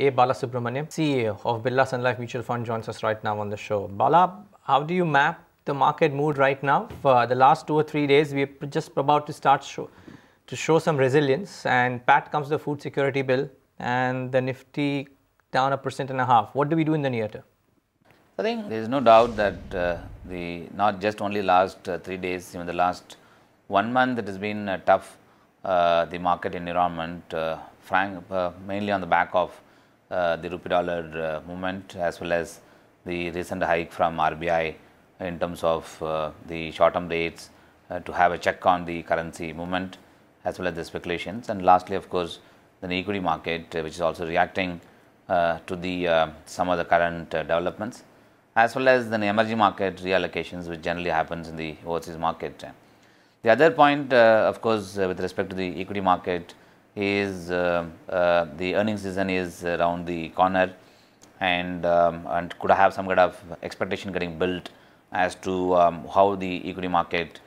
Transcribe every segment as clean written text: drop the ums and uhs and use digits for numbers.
A.Balasubramanian, CEO of Birla Sun Life Mutual Fund, joins us right now on the show. Bala, how do you map the market mood right now? For the last 2 or 3 days, we're just about to start to show some resilience, and pat comes the food security bill, and the Nifty down 1.5%. What do we do in the near term? I think there is no doubt that the not just only last 3 days, even the last 1 month, it has been tough. The market environment, mainly on the back of the rupee dollar movement, as well as the recent hike from RBI in terms of the short-term rates to have a check on the currency movement, as well as the speculations. And lastly, of course, the equity market, which is also reacting to the some of the current developments, as well as the emerging market reallocations, which generally happens in the overseas market. The other point, of course, with respect to the equity market is the earnings season is around the corner, and could have some kind of expectation getting built as to how the equity market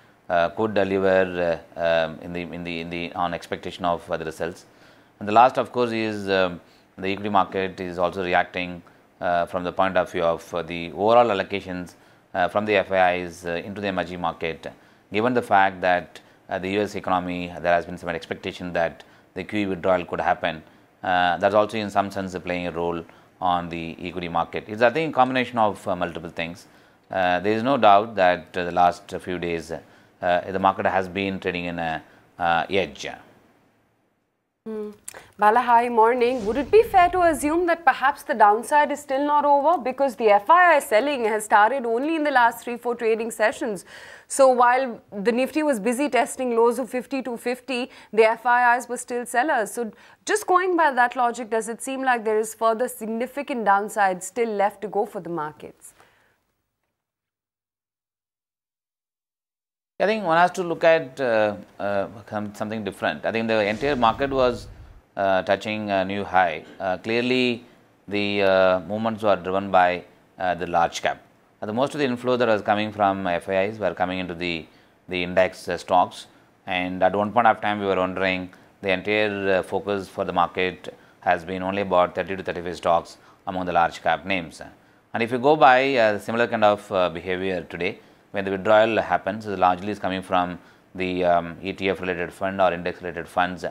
could deliver in the on expectation of the results. And the last, of course, is the equity market is also reacting from the point of view of the overall allocations from the FIIs into the emerging market. Given the fact that the US economy, there has been some expectation that the QE withdrawal could happen, that's also in some sense playing a role on the equity market. It's, I think, a combination of multiple things. There is no doubt that the last few days the market has been trading in a edge. Bala, hi, morning. Would it be fair to assume that perhaps the downside is still not over, because the FII selling has started only in the last 3-4 trading sessions? So while the Nifty was busy testing lows of 50 to 50, the FIIs were still sellers. So just going by that logic, does it seem like there is further significant downside still left to go for the markets? I think one has to look at something different. I think the entire market was touching a new high. Clearly, the movements were driven by the large cap. Most of the inflow that was coming from FIIs were coming into the index stocks, and at one point of time we were wondering the entire focus for the market has been only about 30 to 35 stocks among the large cap names. And if you go by similar kind of behavior today, when the withdrawal happens, it largely is coming from the ETF related fund or index related funds.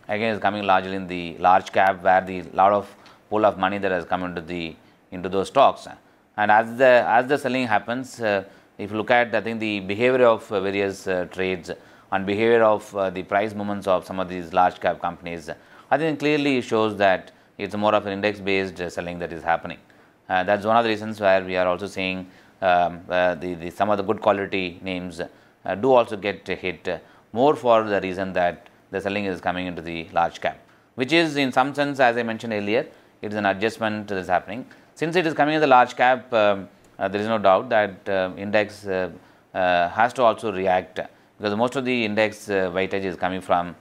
Again, it's coming largely in the large cap, where the lot of pool of money that has come into those stocks. And as the selling happens, if you look at, I think, the behavior of various trades and behavior of the price movements of some of these large cap companies, I think clearly shows that it's more of an index based selling that is happening. That's one of the reasons where we are also seeing some of the good quality names do also get hit more for the reason that the selling is coming into the large cap, which is in some sense, as I mentioned earlier, it is an adjustment that is happening. Since it is coming in the large cap, there is no doubt that index has to also react, because most of the index weightage is coming from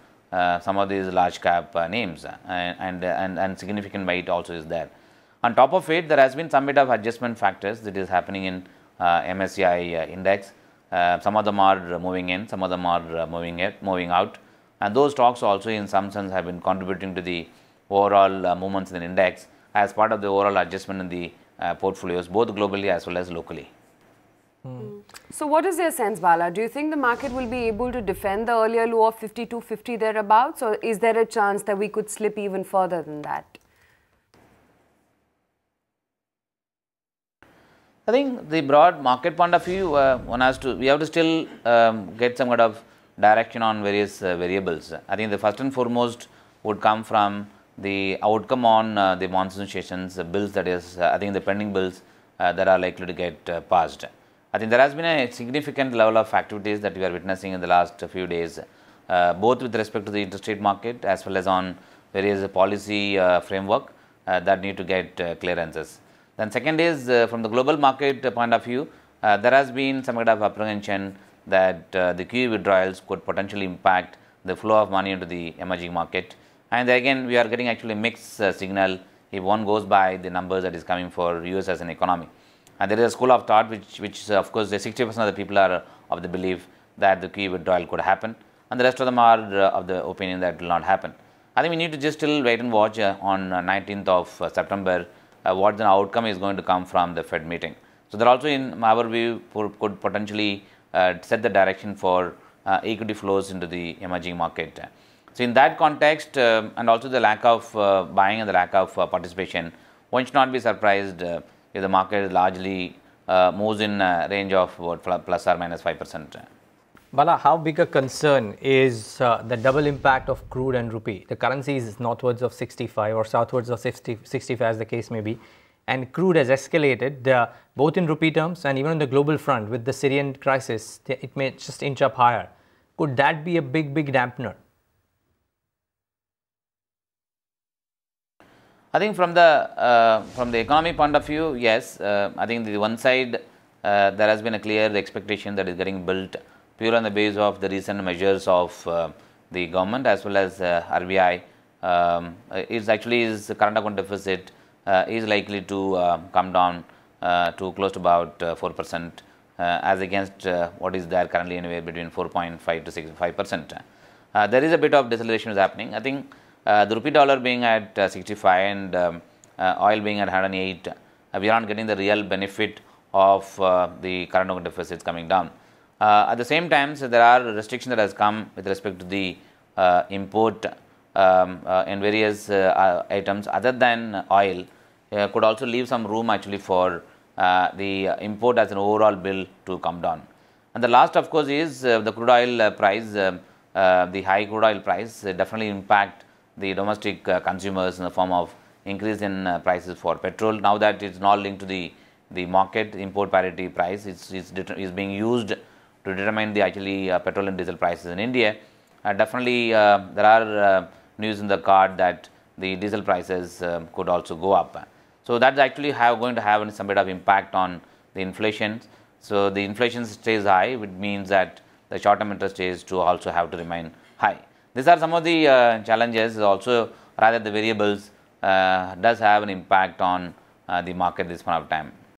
some of these large cap names, and significant weight also is there. On top of it, there has been some bit of adjustment factors that is happening in MSCI index. Some of them are moving in, some of them are moving out, and those stocks also in some sense have been contributing to the overall movements in the index as part of the overall adjustment in the portfolios, both globally as well as locally. So what is your sense, Bala? Do you think the market will be able to defend the earlier low of 52.50 thereabouts, or is there a chance that we could slip even further than that? I think the broad market point of view, we have to still get some kind of direction on various variables. I think the first and foremost would come from the outcome on the monsoon sessions, the bills, that is, I think the pending bills that are likely to get passed. I think there has been a significant level of activities that we are witnessing in the last few days, both with respect to the interest rate market as well as on various policy framework that need to get clearances. Then second is from the global market point of view, there has been some kind of apprehension that the QE withdrawals could potentially impact the flow of money into the emerging market. And again, we are getting actually mixed signal if one goes by the numbers that is coming for US as an economy. And there is a school of thought which of course, the 60% of the people are of the belief that the QE withdrawal could happen, and the rest of them are of the opinion that will not happen. I think we need to just still wait and watch on 19th of September what the outcome is going to come from the Fed meeting. So that also, in our view, could potentially set the direction for equity flows into the emerging market. So in that context, and also the lack of buying and the lack of participation, one should not be surprised if the market largely moves in range of what, plus or minus 5%. Bala, how big a concern is the double impact of crude and rupee? The currency is northwards of 65 or southwards of 65 as the case may be, and crude has escalated both in rupee terms and even on the global front with the Syrian crisis. It may just inch up higher. Could that be a big dampener? I think from the economy point of view, yes. I think the one side there has been a clear expectation that is getting built pure on the basis of the recent measures of the government as well as RBI. Is current account deficit is likely to come down to close to about 4%, as against what is there currently anywhere between 4.5 to 5%. There is a bit of deceleration is happening. I think the rupee dollar being at 65 and oil being at 108, we are not getting the real benefit of the current account deficits coming down. At the same time, so there are restrictions that has come with respect to the import in various items other than oil. Could also leave some room actually for the import as an overall bill to come down. And the last, of course, is the crude oil price. The high crude oil price definitely impact the domestic consumers in the form of increase in prices for petrol. Now that it's not linked to the market import parity price, is being used to determine the actually petrol and diesel prices in India. Definitely there are news in the card that the diesel prices could also go up. So that's actually going to have some bit of impact on the inflation. So the inflation stays high, which means that the short-term interest rates to also have to remain high. These are some of the challenges. Also, rather the variables does have an impact on the market this point of time.